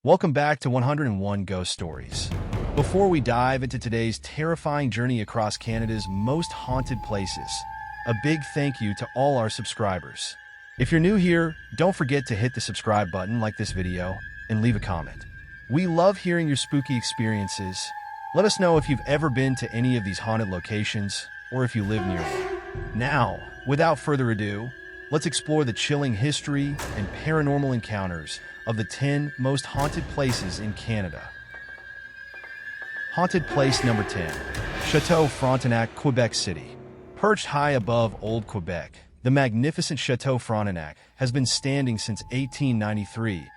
Welcome back to 101 Ghost Stories. Before we dive into today's terrifying journey across Canada's most haunted places, a big thank you to all our subscribers. If you're new here, don't forget to hit the subscribe button, like this video, and leave a comment. We love hearing your spooky experiences. Let us know if you've ever been to any of these haunted locations, or if you live near one. Now, without further ado, let's explore the chilling history and paranormal encounters of the 10 most haunted places in Canada. Haunted place number 10. Chateau Frontenac, Quebec City. Perched high above Old Quebec, the magnificent Chateau Frontenac has been standing since 1893,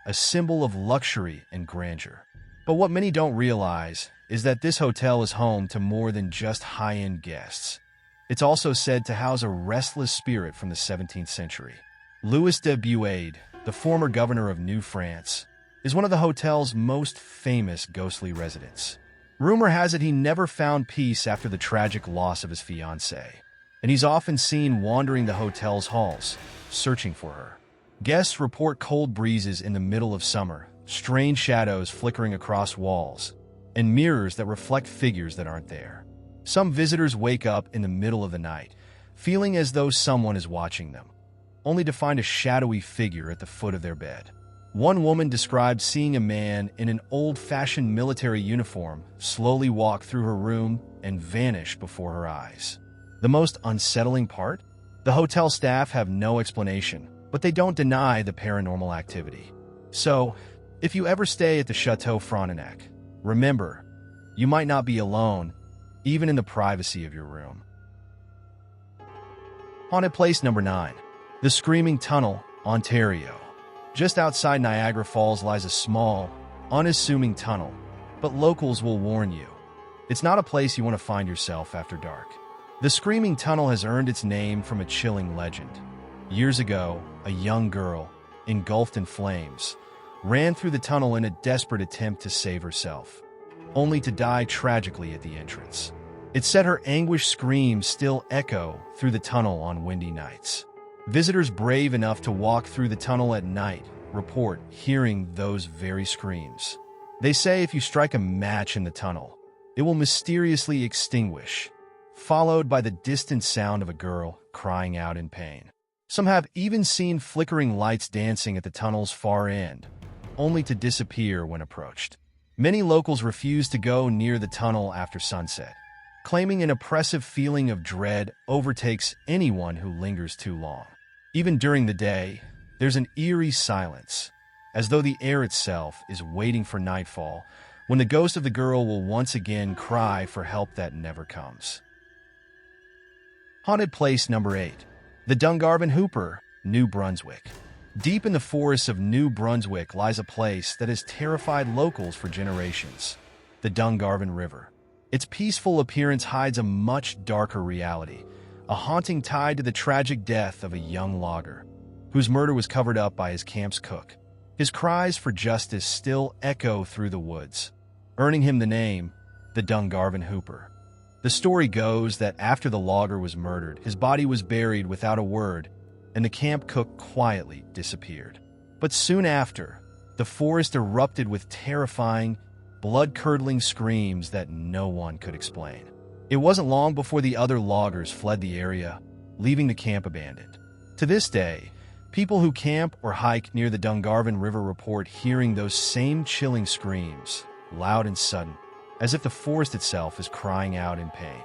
a symbol of luxury and grandeur. But what many don't realize is that this hotel is home to more than just high-end guests. It's also said to house a restless spirit from the 17th century. Louis de Buade, the former governor of New France, is one of the hotel's most famous ghostly residents. Rumor has it he never found peace after the tragic loss of his fiancée, and he's often seen wandering the hotel's halls, searching for her. Guests report cold breezes in the middle of summer, strange shadows flickering across walls, and mirrors that reflect figures that aren't there. Some visitors wake up in the middle of the night, feeling as though someone is watching them, only to find a shadowy figure at the foot of their bed. One woman described seeing a man in an old-fashioned military uniform slowly walk through her room and vanish before her eyes. The most unsettling part? The hotel staff have no explanation, but they don't deny the paranormal activity. So, if you ever stay at the Chateau Frontenac, remember, you might not be alone, even in the privacy of your room. Haunted place number 9. The Screaming Tunnel, Ontario. Just outside Niagara Falls lies a small, unassuming tunnel, but locals will warn you, it's not a place you want to find yourself after dark. The Screaming Tunnel has earned its name from a chilling legend. Years ago, a young girl, engulfed in flames, ran through the tunnel in a desperate attempt to save herself, only to die tragically at the entrance. It said her anguished screams still echo through the tunnel on windy nights. Visitors brave enough to walk through the tunnel at night report hearing those very screams. They say if you strike a match in the tunnel, it will mysteriously extinguish, followed by the distant sound of a girl crying out in pain. Some have even seen flickering lights dancing at the tunnel's far end, only to disappear when approached. Many locals refuse to go near the tunnel after sunset, claiming an oppressive feeling of dread overtakes anyone who lingers too long. Even during the day, there's an eerie silence, as though the air itself is waiting for nightfall, when the ghost of the girl will once again cry for help that never comes. Haunted place number 8. The Dungarvon Hooper, New Brunswick. Deep in the forests of New Brunswick lies a place that has terrified locals for generations, the Dungarvon River. Its peaceful appearance hides a much darker reality, a haunting tied to the tragic death of a young logger, whose murder was covered up by his camp's cook. His cries for justice still echo through the woods, earning him the name, the Dungarvon Hooper. The story goes that after the logger was murdered, his body was buried without a word, and the camp cook quietly disappeared. But soon after, the forest erupted with terrifying, blood-curdling screams that no one could explain. It wasn't long before the other loggers fled the area, leaving the camp abandoned. To this day, people who camp or hike near the Dungarvon River report hearing those same chilling screams, loud and sudden, as if the forest itself is crying out in pain.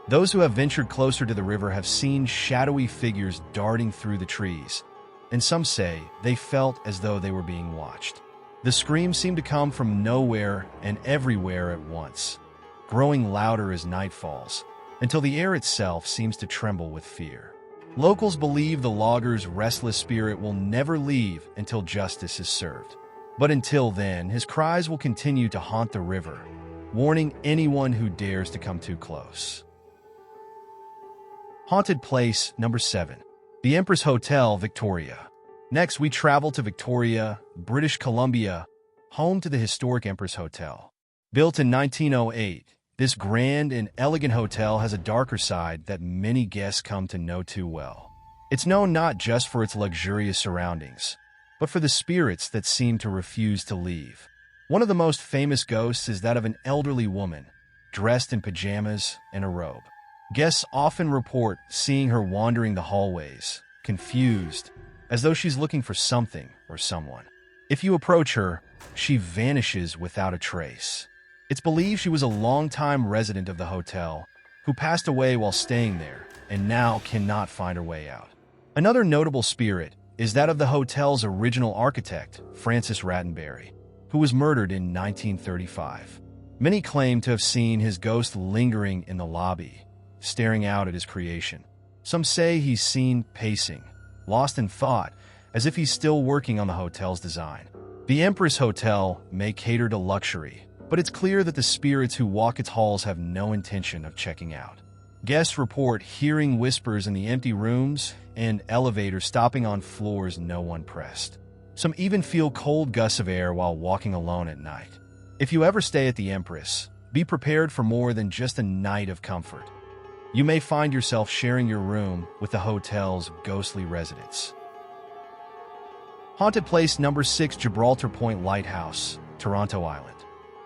Those who have ventured closer to the river have seen shadowy figures darting through the trees, and some say they felt as though they were being watched. The screams seem to come from nowhere and everywhere at once, growing louder as night falls, until the air itself seems to tremble with fear. Locals believe the logger's restless spirit will never leave until justice is served. But until then, his cries will continue to haunt the river, warning anyone who dares to come too close. Haunted place number 7. The Empress Hotel, Victoria. Next, we travel to Victoria, British Columbia, home to the historic Empress Hotel. Built in 1908, this grand and elegant hotel has a darker side that many guests come to know too well. It's known not just for its luxurious surroundings, but for the spirits that seem to refuse to leave. One of the most famous ghosts is that of an elderly woman, dressed in pajamas and a robe. Guests often report seeing her wandering the hallways, confused, as though she's looking for something or someone. If you approach her, she vanishes without a trace. It's believed she was a longtime resident of the hotel who passed away while staying there and now cannot find her way out. Another notable spirit is that of the hotel's original architect, Francis Rattenbury, who was murdered in 1935. Many claim to have seen his ghost lingering in the lobby, staring out at his creation. Some say he's seen pacing, lost in thought, as if he's still working on the hotel's design. The Empress Hotel may cater to luxury, but it's clear that the spirits who walk its halls have no intention of checking out. Guests report hearing whispers in the empty rooms and elevators stopping on floors no one pressed. Some even feel cold gusts of air while walking alone at night. If you ever stay at the Empress, be prepared for more than just a night of comfort. You may find yourself sharing your room with the hotel's ghostly residents. Haunted Place Number 6, Gibraltar Point Lighthouse, Toronto Island.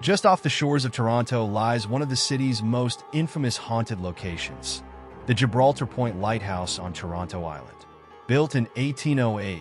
Just off the shores of Toronto lies one of the city's most infamous haunted locations, the Gibraltar Point Lighthouse on Toronto Island. Built in 1808,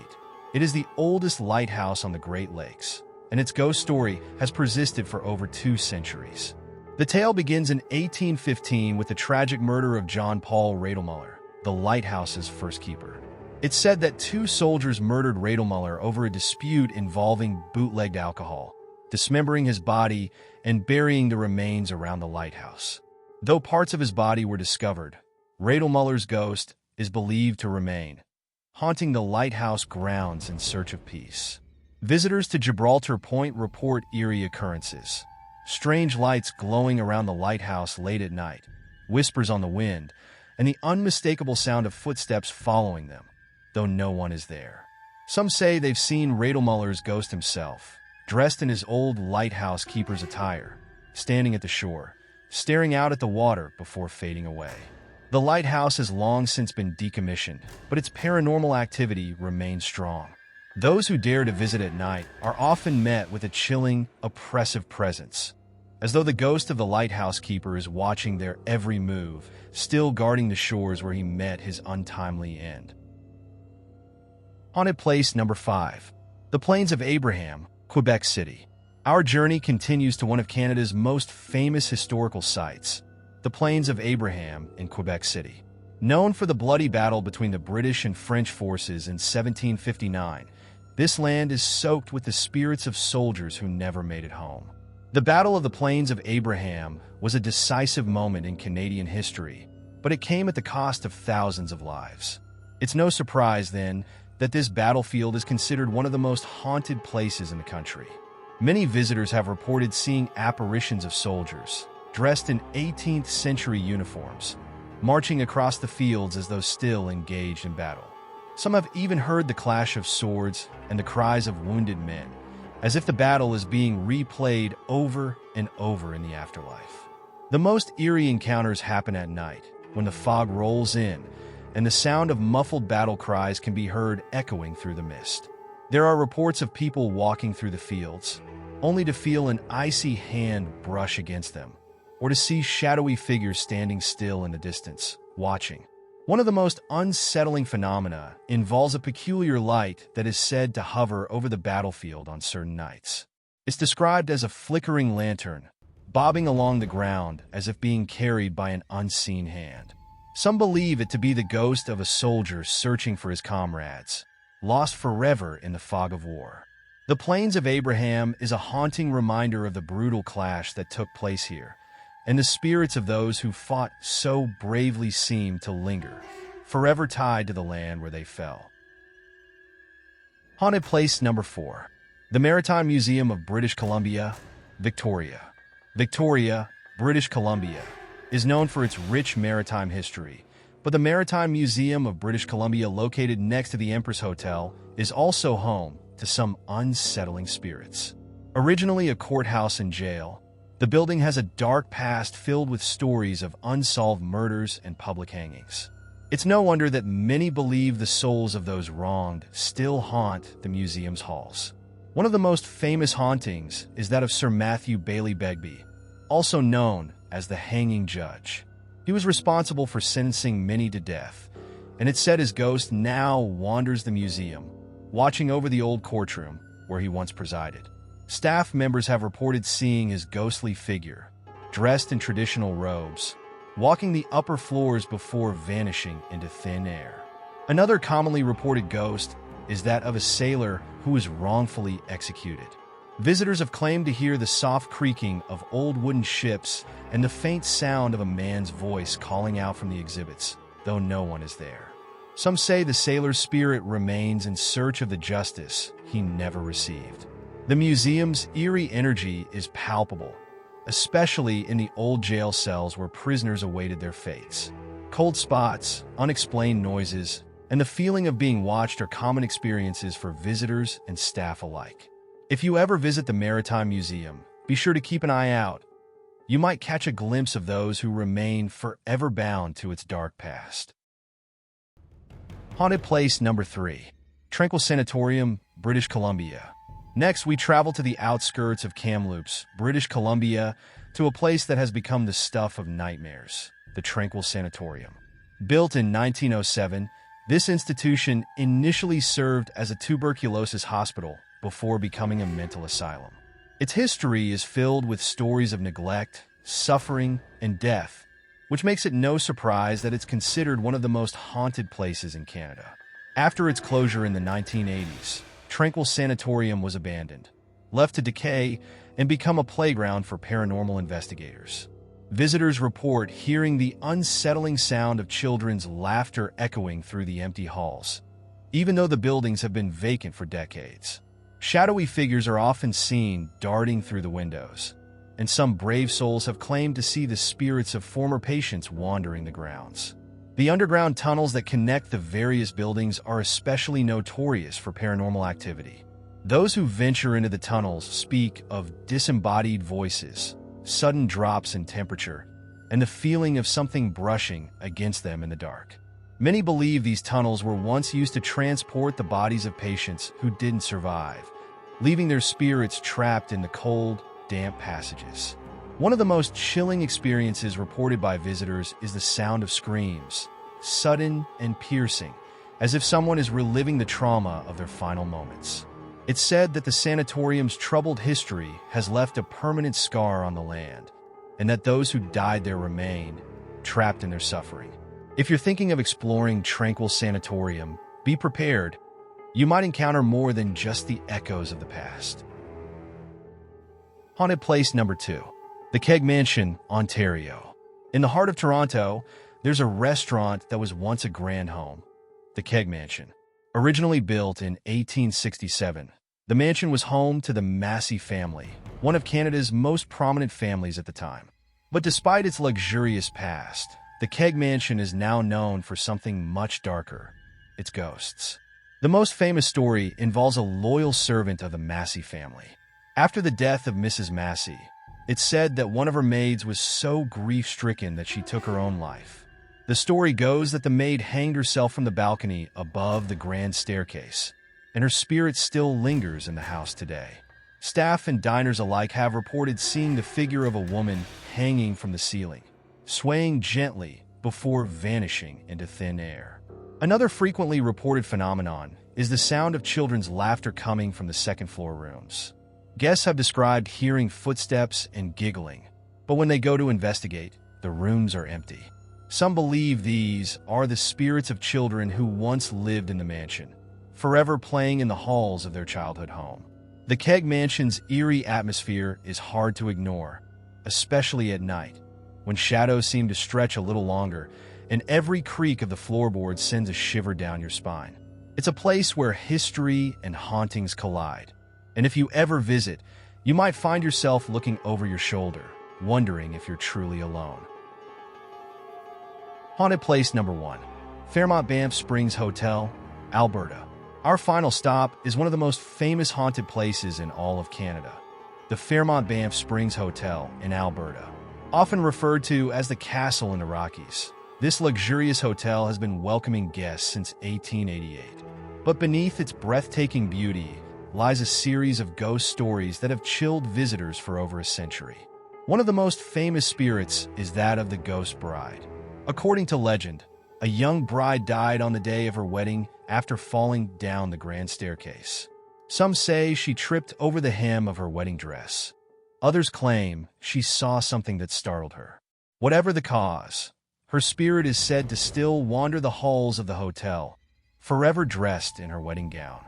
it is the oldest lighthouse on the Great Lakes, and its ghost story has persisted for over 2 centuries. The tale begins in 1815 with the tragic murder of John Paul Radelmuller, the lighthouse's first keeper. It's said that 2 soldiers murdered Radelmuller over a dispute involving bootlegged alcohol, dismembering his body and burying the remains around the lighthouse. Though parts of his body were discovered, Radelmuller's ghost is believed to remain, haunting the lighthouse grounds in search of peace. Visitors to Gibraltar Point report eerie occurrences. Strange lights glowing around the lighthouse late at night, whispers on the wind, and the unmistakable sound of footsteps following them, though no one is there. Some say they've seen Radelmuller's ghost himself, dressed in his old lighthouse keeper's attire, standing at the shore, staring out at the water before fading away. The lighthouse has long since been decommissioned, but its paranormal activity remains strong. Those who dare to visit at night are often met with a chilling, oppressive presence, as though the ghost of the lighthouse keeper is watching their every move, still guarding the shores where he met his untimely end. Haunted Place Number 5. The Plains of Abraham, Quebec City. Our journey continues to one of Canada's most famous historical sites, the Plains of Abraham in Quebec City. Known for the bloody battle between the British and French forces in 1759, this land is soaked with the spirits of soldiers who never made it home. The Battle of the Plains of Abraham was a decisive moment in Canadian history, but it came at the cost of thousands of lives. It's no surprise, then, that this battlefield is considered one of the most haunted places in the country. Many visitors have reported seeing apparitions of soldiers, dressed in 18th century uniforms, marching across the fields as though still engaged in battle. Some have even heard the clash of swords and the cries of wounded men, as if the battle is being replayed over and over in the afterlife. The most eerie encounters happen at night, when the fog rolls in, and the sound of muffled battle cries can be heard echoing through the mist. There are reports of people walking through the fields, only to feel an icy hand brush against them, or to see shadowy figures standing still in the distance, watching. One of the most unsettling phenomena involves a peculiar light that is said to hover over the battlefield on certain nights. It's described as a flickering lantern, bobbing along the ground as if being carried by an unseen hand. Some believe it to be the ghost of a soldier searching for his comrades, lost forever in the fog of war. The Plains of Abraham is a haunting reminder of the brutal clash that took place here, and the spirits of those who fought so bravely seem to linger, forever tied to the land where they fell. Haunted Place Number 4. The Maritime Museum of British Columbia, Victoria. Victoria, British Columbia, is known for its rich maritime history, but the Maritime Museum of British Columbia, located next to the Empress Hotel, is also home to some unsettling spirits. Originally a courthouse and jail, the building has a dark past filled with stories of unsolved murders and public hangings. It's no wonder that many believe the souls of those wronged still haunt the museum's halls. One of the most famous hauntings is that of Sir Matthew Bailey Begbie, also known as the Hanging Judge. He was responsible for sentencing many to death, and it's said his ghost now wanders the museum, watching over the old courtroom where he once presided. Staff members have reported seeing his ghostly figure, dressed in traditional robes, walking the upper floors before vanishing into thin air. Another commonly reported ghost is that of a sailor who was wrongfully executed. Visitors have claimed to hear the soft creaking of old wooden ships and the faint sound of a man's voice calling out from the exhibits, though no one is there. Some say the sailor's spirit remains in search of the justice he never received. The museum's eerie energy is palpable, especially in the old jail cells where prisoners awaited their fates. Cold spots, unexplained noises, and the feeling of being watched are common experiences for visitors and staff alike. If you ever visit the Maritime Museum, be sure to keep an eye out. You might catch a glimpse of those who remain forever bound to its dark past. Haunted Place Number 3. Tranquille Sanatorium, British Columbia. Next, we travel to the outskirts of Kamloops, British Columbia, to a place that has become the stuff of nightmares, the Tranquille Sanatorium. Built in 1907, this institution initially served as a tuberculosis hospital before becoming a mental asylum. Its history is filled with stories of neglect, suffering, and death, which makes it no surprise that it's considered one of the most haunted places in Canada. After its closure in the 1980s, Tranquille Sanatorium was abandoned, left to decay and become a playground for paranormal investigators. Visitors report hearing the unsettling sound of children's laughter echoing through the empty halls, even though the buildings have been vacant for decades. Shadowy figures are often seen darting through the windows, and some brave souls have claimed to see the spirits of former patients wandering the grounds. The underground tunnels that connect the various buildings are especially notorious for paranormal activity. Those who venture into the tunnels speak of disembodied voices, sudden drops in temperature, and the feeling of something brushing against them in the dark. Many believe these tunnels were once used to transport the bodies of patients who didn't survive, leaving their spirits trapped in the cold, damp passages. One of the most chilling experiences reported by visitors is the sound of screams, sudden and piercing, as if someone is reliving the trauma of their final moments. It's said that the sanatorium's troubled history has left a permanent scar on the land, and that those who died there remain trapped in their suffering. If you're thinking of exploring Tranquille Sanatorium, be prepared. You might encounter more than just the echoes of the past. Haunted Place Number 2. The Keg Mansion, Ontario. In the heart of Toronto, there's a restaurant that was once a grand home, the Keg Mansion. Originally built in 1867, the mansion was home to the Massey family, one of Canada's most prominent families at the time. But despite its luxurious past, the Keg Mansion is now known for something much darker: its ghosts. The most famous story involves a loyal servant of the Massey family. After the death of Mrs. Massey, it's said that one of her maids was so grief-stricken that she took her own life. The story goes that the maid hanged herself from the balcony above the grand staircase, and her spirit still lingers in the house today. Staff and diners alike have reported seeing the figure of a woman hanging from the ceiling, swaying gently before vanishing into thin air. Another frequently reported phenomenon is the sound of children's laughter coming from the second-floor rooms. Guests have described hearing footsteps and giggling, but when they go to investigate, the rooms are empty. Some believe these are the spirits of children who once lived in the mansion, forever playing in the halls of their childhood home. The Keg Mansion's eerie atmosphere is hard to ignore, especially at night, when shadows seem to stretch a little longer and every creak of the floorboards sends a shiver down your spine. It's a place where history and hauntings collide. And if you ever visit, you might find yourself looking over your shoulder, wondering if you're truly alone. Haunted Place Number 1. Fairmont Banff Springs Hotel, Alberta. Our final stop is one of the most famous haunted places in all of Canada, the Fairmont Banff Springs Hotel in Alberta. Often referred to as the Castle in the Rockies, This luxurious hotel has been welcoming guests since 1888. But beneath its breathtaking beauty lies a series of ghost stories that have chilled visitors for over a century. One of the most famous spirits is that of the ghost bride. According to legend, a young bride died on the day of her wedding after falling down the grand staircase. Some say she tripped over the hem of her wedding dress. Others claim she saw something that startled her. Whatever the cause, her spirit is said to still wander the halls of the hotel, forever dressed in her wedding gown.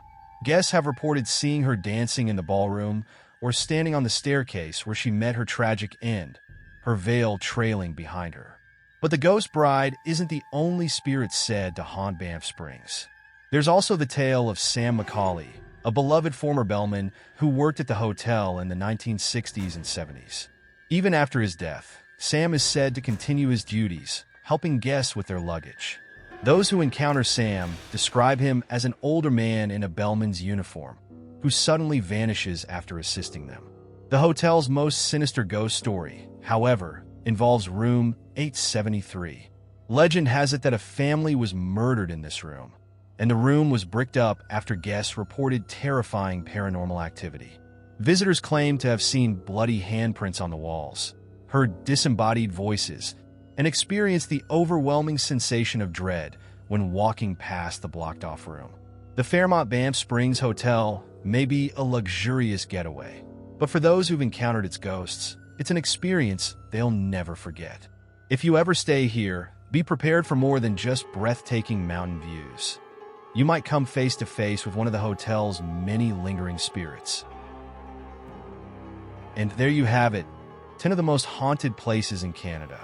Guests have reported seeing her dancing in the ballroom or standing on the staircase where she met her tragic end, her veil trailing behind her. But the ghost bride isn't the only spirit said to haunt Banff Springs. There's also the tale of Sam Macaulay, a beloved former bellman who worked at the hotel in the 1960s and 70s. Even after his death, Sam is said to continue his duties, helping guests with their luggage. Those who encounter Sam describe him as an older man in a bellman's uniform, who suddenly vanishes after assisting them. The hotel's most sinister ghost story, however, involves room 873. Legend has it that a family was murdered in this room, and the room was bricked up after guests reported terrifying paranormal activity. Visitors claim to have seen bloody handprints on the walls, heard disembodied voices, and experienced the overwhelming sensation of dread when walking past the blocked-off room. The Fairmont Banff Springs Hotel may be a luxurious getaway, but for those who've encountered its ghosts, it's an experience they'll never forget. If you ever stay here, be prepared for more than just breathtaking mountain views. You might come face to face with one of the hotel's many lingering spirits. And there you have it, 10 of the most haunted places in Canada.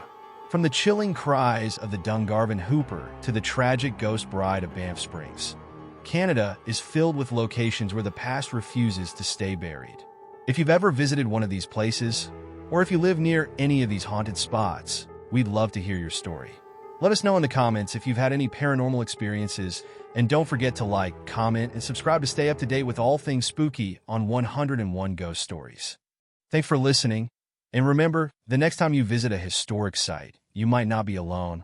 From the chilling cries of the Dungarvon Hooper to the tragic ghost bride of Banff Springs, Canada is filled with locations where the past refuses to stay buried. If you've ever visited one of these places, or if you live near any of these haunted spots, we'd love to hear your story. Let us know in the comments if you've had any paranormal experiences, and don't forget to like, comment, and subscribe to stay up to date with all things spooky on 101 Ghost Stories. Thanks for listening, and remember, the next time you visit a historic site, you might not be alone.